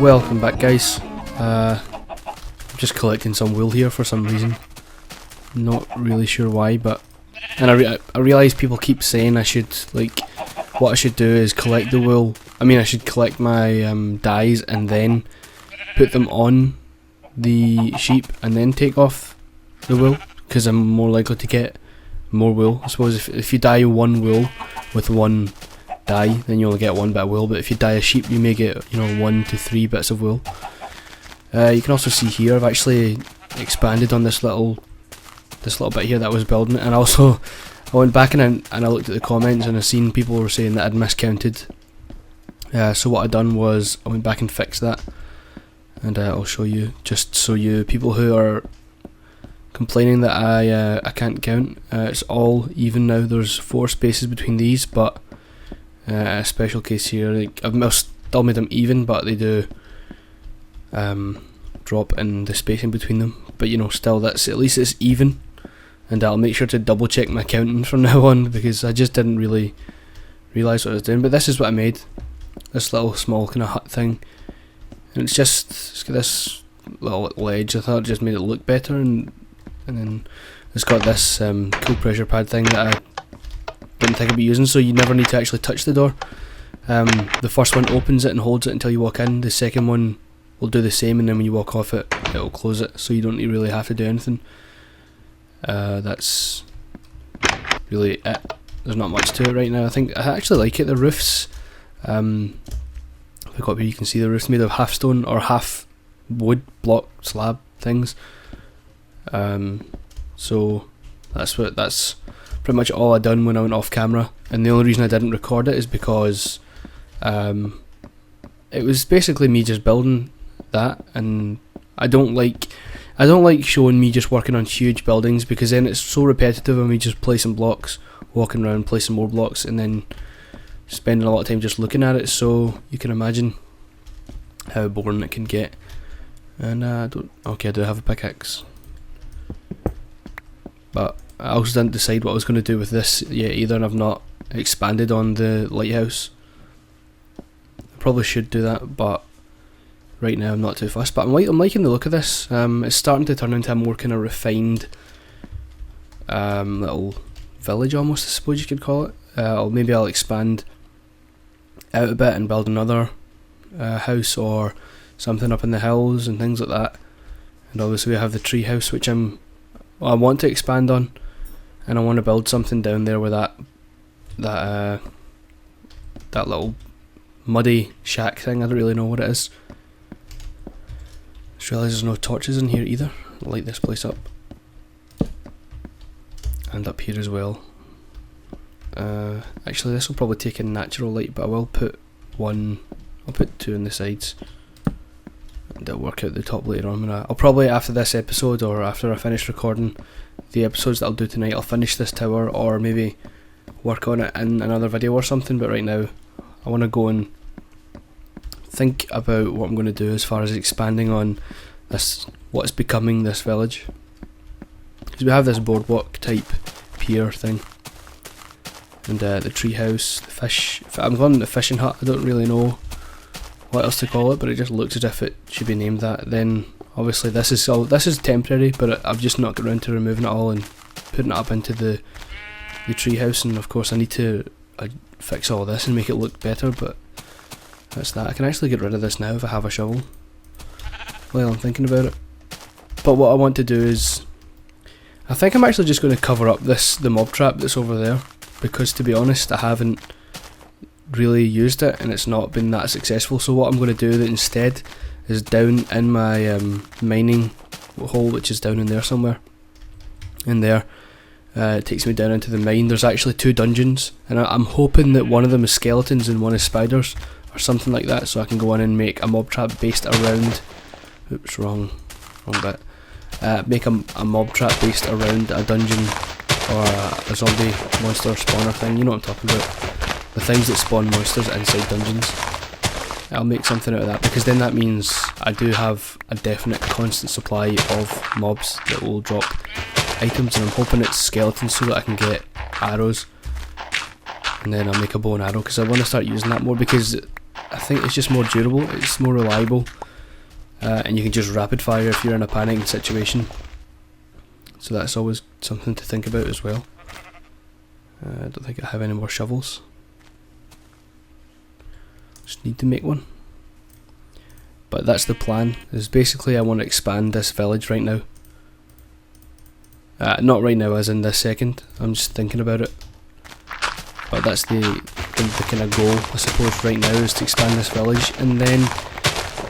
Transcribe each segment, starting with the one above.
Welcome back, guys. I'm just collecting some wool here for some reason. Not really sure why, but I realise people keep saying I should, like, what I should do is collect the wool. I mean, I should collect my dyes and then put them on the sheep and then take off the wool, because I'm more likely to get more wool. I suppose if you dye one wool with one dye, then you only get one bit of wool, but if you dye a sheep you may get, you know, 1 to 3 bits of wool. You can also see here I've actually expanded on this little bit here that I was building, and also I went back and I looked at the comments and I seen people were saying that I'd miscounted. So what I done was I went back and fixed that, and I'll show you, just so you people who are complaining that I can't count, it's all even now. There's 4 spaces between these, but a special case here, like, I've still made them even, but they do drop in the spacing between them, but you know, still, that's, at least it's even. And I'll make sure to double check my counting from now on, because I just didn't really realise what I was doing. But this is what I made, this little small kind of hut thing, and it's got this little ledge. I thought it just made it look better, and then it's got this cool pressure pad thing that I didn't think I'd be using, so you never need to actually touch the door. The first one opens it and holds it until you walk in. The second one will do the same, and then when you walk off it, it'll close it, so you don't really have to do anything. That's really it. There's not much to it right now. I think I actually like it. The roofs, if I go up here you can see the roof's made of half stone or half wood block slab things. So that's pretty much all I done when I went off camera, and the only reason I didn't record it is because it was basically me just building that, and I don't like showing me just working on huge buildings, because then it's so repetitive of me just placing blocks, walking around placing more blocks, and then spending a lot of time just looking at it. So you can imagine how boring it can get. And I do have a pickaxe, but I also didn't decide what I was going to do with this yet either, and I've not expanded on the lighthouse. I probably should do that, but right now I'm not too fussed. But I'm liking the look of this. It's starting to turn into a more kind of refined little village almost, I suppose you could call it. Maybe I'll expand out a bit and build another house or something up in the hills and things like that. And obviously we have the tree house, which I want to expand on, and I want to build something down there where that little muddy shack thing, I don't really know what it is. Just realised there's no torches in here either. I'll light this place up, and up here as well. Actually this will probably take in natural light, but I will put 2 on the sides, and I'll work out the top later on. I'll probably, after this episode, or after I finish recording the episodes that I'll do tonight, I'll finish this tower, or maybe work on it in another video or something. But right now I want to go and think about what I'm going to do as far as expanding on this, what's becoming this village, because we have this boardwalk type pier thing, and the tree house, the fish, I'm calling it the fishing hut. I don't really know what else to call it, but it just looks as if it should be named that. Then obviously this is temporary, but I've just not got around to removing it all and putting it up into the tree house, and of course I need to fix all this and make it look better. But that's that. I can actually get rid of this now if I have a shovel. Well, I'm thinking about it. But what I want to do is, I think I'm actually just going to cover up the mob trap that's over there, because to be honest I haven't really used it and it's not been that successful. So what I'm going to do instead is, down in my mining hole, which is down in there somewhere, in there, it takes me down into the mine. There's actually 2 dungeons, and I'm hoping that one of them is skeletons and one is spiders or something like that, so I can go in and make a mob trap based around, oops, wrong bit, make a mob trap based around a dungeon or a zombie monster spawner thing, you know what I'm talking about. the things that spawn monsters inside dungeons. I'll make something out of that, because then that means I do have a definite constant supply of mobs that will drop items, and I'm hoping it's skeletons so that I can get arrows, and then I'll make a bow and arrow, because I want to start using that more, because I think it's just more durable, it's more reliable, and you can just rapid fire if you're in a panicking situation, so that's always something to think about as well. I don't think I have any more shovels. Just need to make one. But that's the plan, is basically I want to expand this village right now. Not right now as in this second, I'm just thinking about it. But that's the kind of goal, I suppose, right now, is to expand this village, and then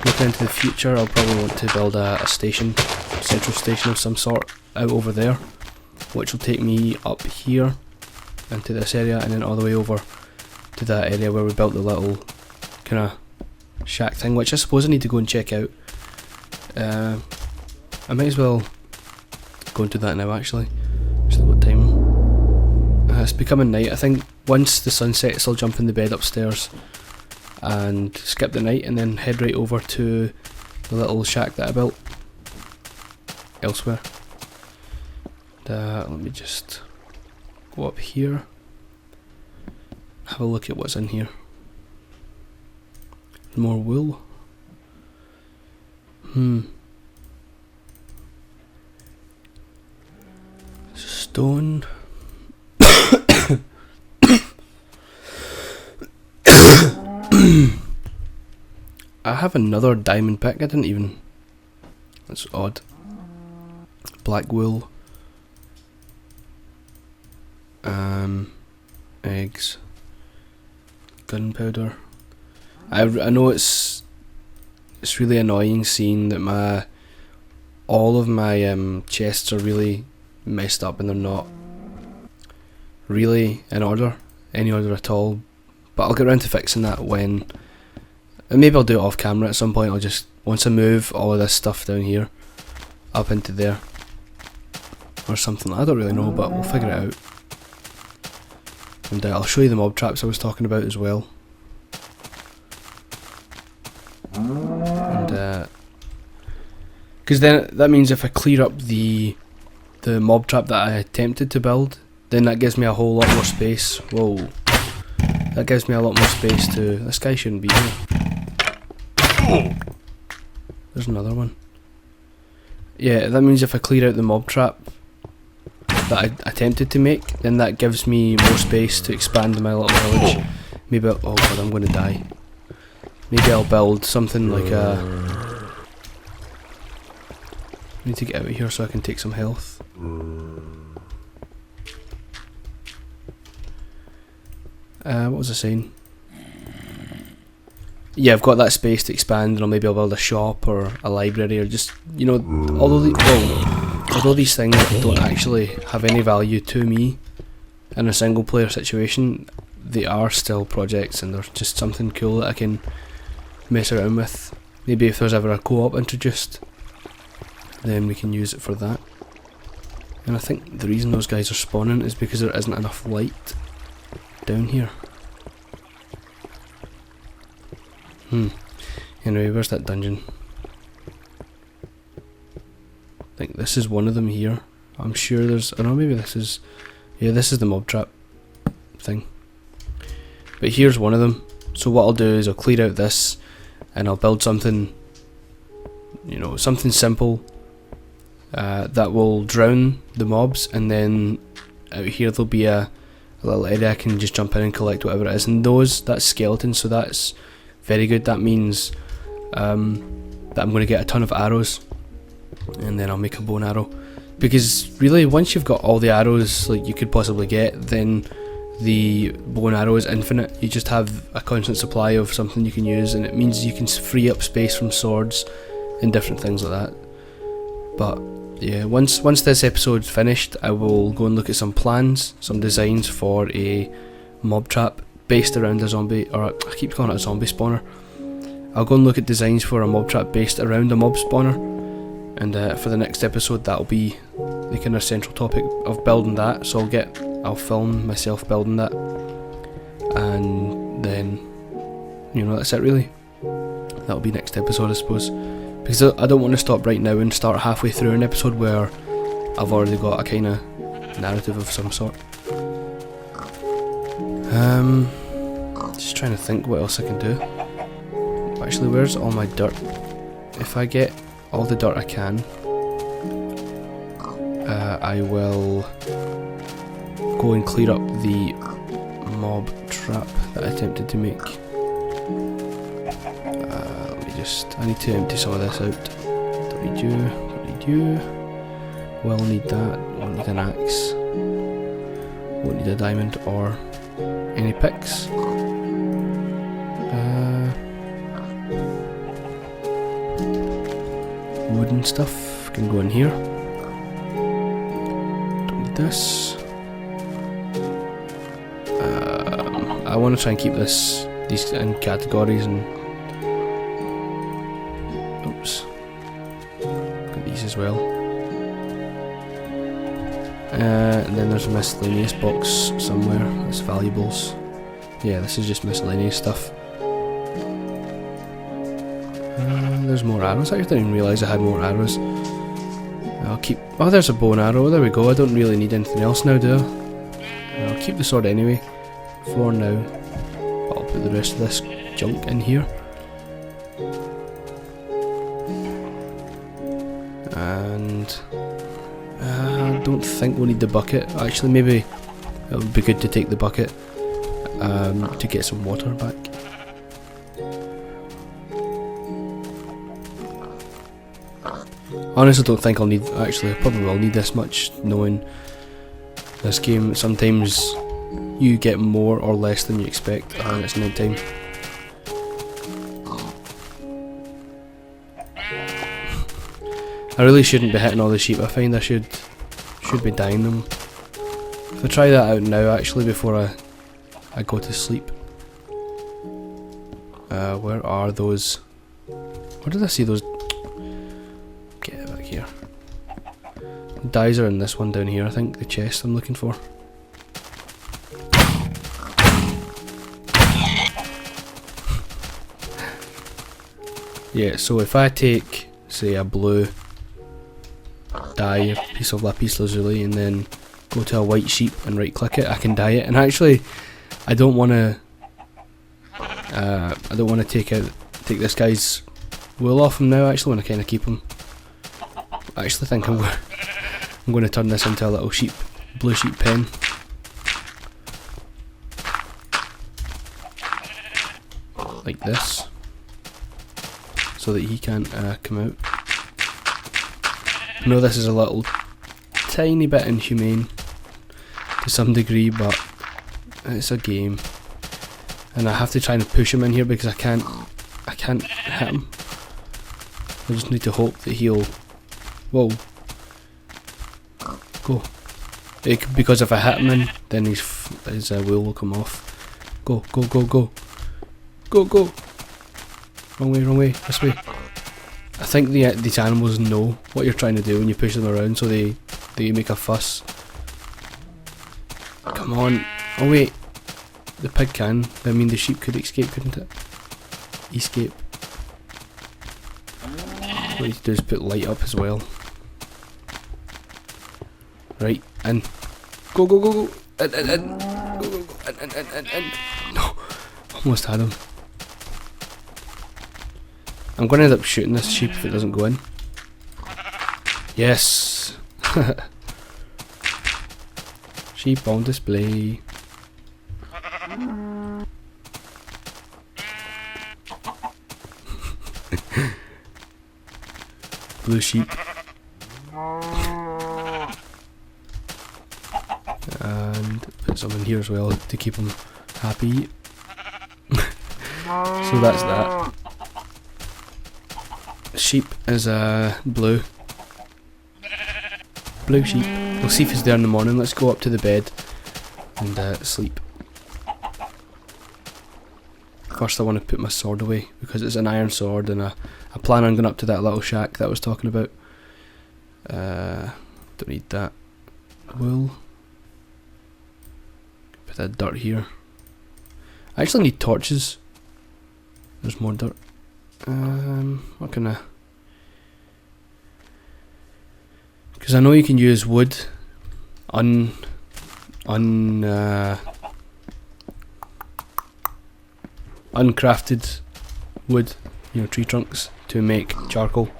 looking into the future I'll probably want to build a station, central station of some sort out over there, which will take me up here into this area and then all the way over to that area where we built the little kind of shack thing, which I suppose I need to go and check out. I might as well go into that now actually. What time? It's becoming night. I think once the sun sets I'll jump in the bed upstairs and skip the night and then head right over to the little shack that I built elsewhere. Let me just go up here, have a look at what's in here. More wool. Stone. I have another diamond pick. I didn't even. That's odd. Black wool. Eggs. Gunpowder. I know it's really annoying seeing that all of my chests are really messed up and they're not really in order, any order at all. But I'll get around to fixing that when, and maybe I'll do it off camera at some point. I'll just, once I move all of this stuff down here up into there or something, I don't really know, but we'll figure it out. And I'll show you the mob traps I was talking about as well. And because then that means if I clear up the mob trap that I attempted to build, then that gives me a whole lot more space. Whoa, that gives me a lot more space to. This guy shouldn't be here. There's another one. Yeah, that means if I clear out the mob trap that I attempted to make, then that gives me more space to expand my little village. Maybe oh god, I'm going to die. Maybe I'll build something like a. I need to get out of here so I can take some health. What was I saying? Yeah, I've got that space to expand, and maybe I'll build a shop or a library, or just, you know, although these things don't actually have any value to me in a single player situation, they are still projects, and they're just something cool that I can mess around with. Maybe if there's ever a co-op introduced, then we can use it for that. And I think the reason those guys are spawning is because there isn't enough light down here. Anyway, where's that dungeon? I think this is one of them here. I'm sure there's, oh no, maybe this is, yeah, this is the mob trap thing. But here's one of them. So what I'll do is I'll clear out this and I'll build something, you know, something simple that will drown the mobs, and then out here there'll be a little area I can just jump in and collect whatever it is. And that's skeletons, so that's very good. That means that I'm going to get a ton of arrows, and then I'll make a bow and arrow. Because really, once you've got all the arrows like you could possibly get, then the bow and arrow is infinite. You just have a constant supply of something you can use, and it means you can free up space from swords and different things like that. But yeah, once this episode's finished, I will go and look at some plans, some designs for a mob trap based around a zombie, or I keep calling it a zombie spawner. I'll go and look at designs for a mob trap based around a mob spawner, and for the next episode that'll be the kind of central topic of building that. So I'll film myself building that, and then, you know, that's it really. That'll be next episode, I suppose, because I don't want to stop right now and start halfway through an episode where I've already got a kind of narrative of some sort. Just trying to think what else I can do. Actually, where's all my dirt? If I get all the dirt I can, I will go and clear up the mob trap that I attempted to make. I need to empty some of this out. Don't need you, don't need you. Will need that, won't need an axe. Won't need a diamond or any picks. Wooden stuff can go in here. Don't need this. I want to try and keep these in categories and got these as well. And then there's a miscellaneous box somewhere. That's valuables. Yeah, this is just miscellaneous stuff. There's more arrows. I didn't even realise I had more arrows. I'll keep... Oh, there's a bow and arrow. There we go. I don't really need anything else now, do I? I'll keep the sword anyway. For now. I'll put the rest of this junk in here. And I don't think we'll need the bucket. Actually, maybe it would be good to take the bucket to get some water back. Honestly, don't think I'll need. Actually, I probably will need this much, knowing this game. Sometimes you get more or less than you expect when it's night time. I really shouldn't be hitting all the sheep. I find I should be dying them. If I try that out now, actually, before I go to sleep. Where are those? Where did I see those? Get it back here. Dyes are in this one down here, I think. The chest I'm looking for. Yeah, so if I take, say, a blue dye, a piece of lapis lazuli, and then go to a white sheep and right click it, I can dye it. And actually, I don't want to take this guy's wool off him now. I actually want to kind of keep him. I actually think I'm going to turn this into a little blue sheep pen. Like this. So that he can't come out. I know this is a little tiny bit inhumane to some degree, but it's a game. And I have to try and push him in here because I can't hit him. I just need to hope that he'll... Whoa. Go. Because if I hit him in, then his wool will come off. Go, go, go, go. Go, go. Wrong way, this way. I think these animals know what you're trying to do when you push them around, so they make a fuss. Come on. Oh wait. The pig can. I mean the sheep could escape, couldn't it? Escape. What you need to do is put light up as well. Right, in. Go, go, go, go. In. Go, go, go. In. No. Almost had him. I'm going to end up shooting this sheep if it doesn't go in. Yes! Sheep on display. Blue sheep. And put some in here as well to keep them happy. So that's that. Sheep is blue. Blue sheep. We'll see if he's there in the morning. Let's go up to the bed and sleep. First I want to put my sword away because it's an iron sword, and I plan on going up to that little shack that I was talking about. Don't need that. Wool. Put that dirt here. I actually need torches. There's more dirt. What can I... Because I know you can use wood, uncrafted wood, you know, tree trunks, to make charcoal.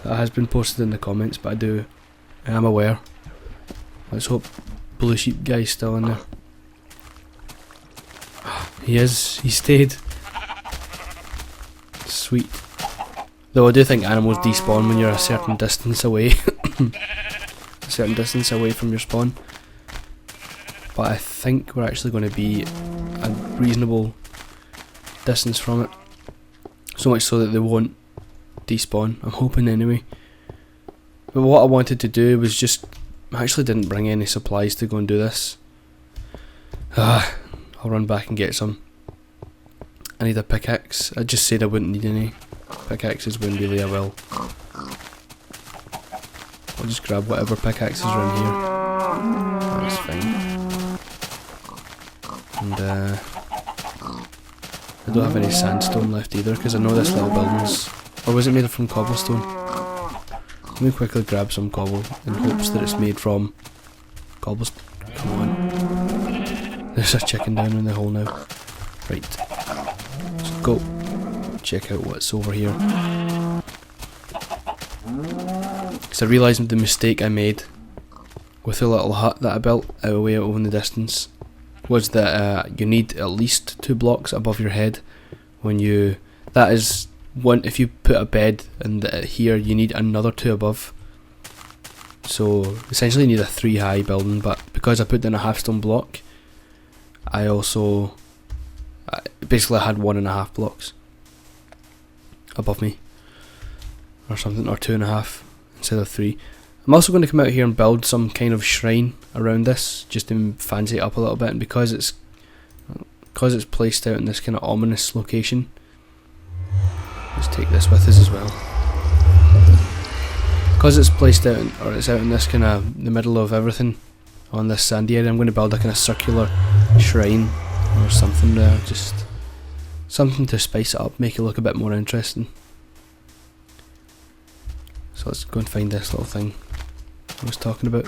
That has been posted in the comments, but I am aware. Let's hope Blue Sheep guy's still in there. He is, he stayed. Sweet. Though I do think animals despawn when you're a certain distance away. A certain distance away from your spawn. But I think we're actually going to be a reasonable distance from it. So much so that they won't despawn. I'm hoping anyway. But what I wanted to do was just... I actually didn't bring any supplies to go and do this. I'll run back and get some. I need a pickaxe. I just said I wouldn't need any pickaxes when really I will. I'll just grab whatever pickaxes are in here. That's fine. And I don't have any sandstone left either, because I know this little building's... Or was it made from cobblestone? Let me quickly grab some cobble in hopes that it's made from cobblestone. Come on. There's a chicken down in the hole now. Right. Let's go check out what's over here. Because I realised the mistake I made with the little hut that I built way out in the distance was that you need at least 2 blocks above your head when you... That is one, if you put a bed in here, you need another 2 above. So essentially you need a 3 high building, but because I put down a half stone block, I also basically had 1.5 blocks above me, or something, or 2.5 instead of 3. I'm also going to come out here and build some kind of shrine around this, just to fancy it up a little bit, and because it's placed out in this kind of ominous location. Let's take this with us as well. Because it's placed out, or it's out in this kind of the middle of everything on this sandy area, I'm going to build a kind of circular shrine or something there, just something to spice it up, make it look a bit more interesting. So let's go and find this little thing I was talking about.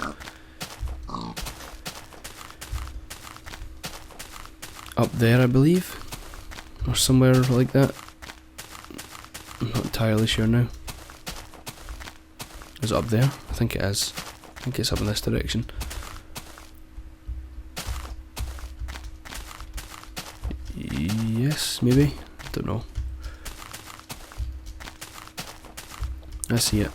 Up there, I believe, or somewhere like that. I'm not entirely sure now. Is it up there? I think it is. I think it's up in this direction. Yes, maybe. I don't know. I see it.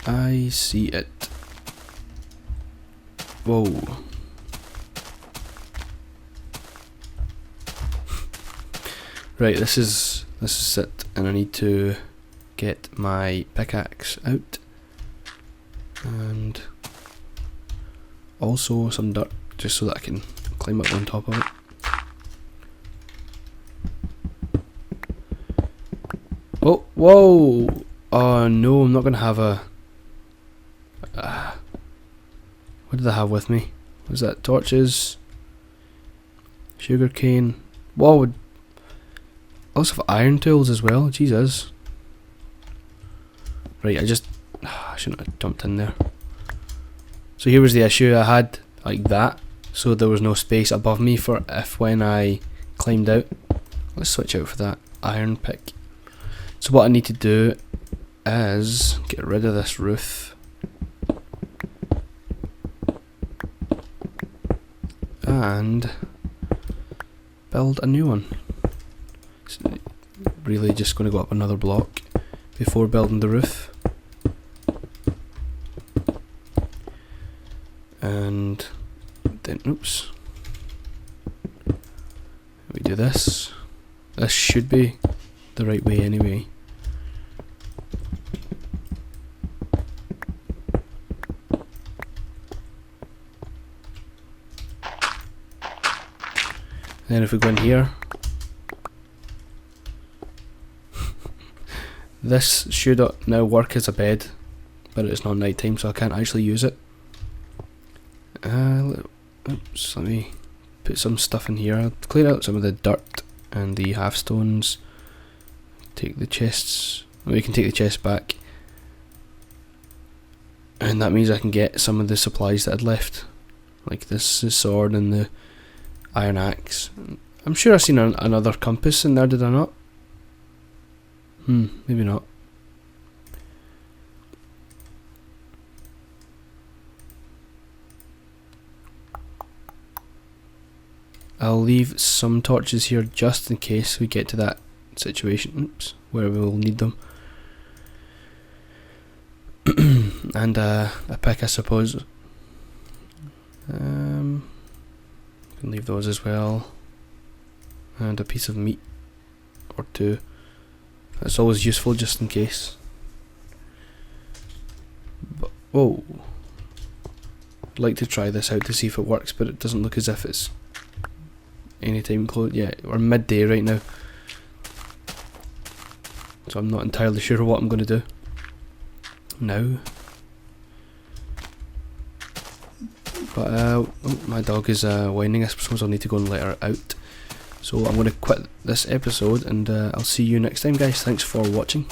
I see it. Whoa. Right, this is it, and I need to get my pickaxe out, and also some dirt, just so that I can climb up on top of it. Oh, whoa! Oh no, I'm not gonna have a... what did I have with me? Was that torches? Sugarcane? Whoa! Lots of iron tools as well, Jesus. Right, I shouldn't have jumped in there. So here was the issue, I had like that, so there was no space above me for if when I climbed out. Let's switch out for that iron pick. So what I need to do is get rid of this roof and build a new one. So really just going to go up another block before building the roof. And then, oops, we do this. This should be the right way anyway. Then if we go in here, this should now work as a bed, but it's not night time, so I can't actually use it. So let me put some stuff in here. I'll clear out some of the dirt and the half stones. Take the chests. We can take the chest back. And that means I can get some of the supplies that I'd left. Like this sword and the iron axe. I'm sure I've seen another compass in there, did I not? Maybe not. I'll leave some torches here just in case we get to that situation, where we will need them. And a pick, I suppose. Can leave those as well. And a piece of meat or two. That's always useful just in case. But, whoa. I'd like to try this out to see if it works, but it doesn't look as if it's anytime close. Yeah, we're midday right now. So I'm not entirely sure what I'm going to do now. But oh, my dog is whining. I suppose I'll need to go and let her out. So I'm going to quit this episode, and I'll see you next time, guys. Thanks for watching.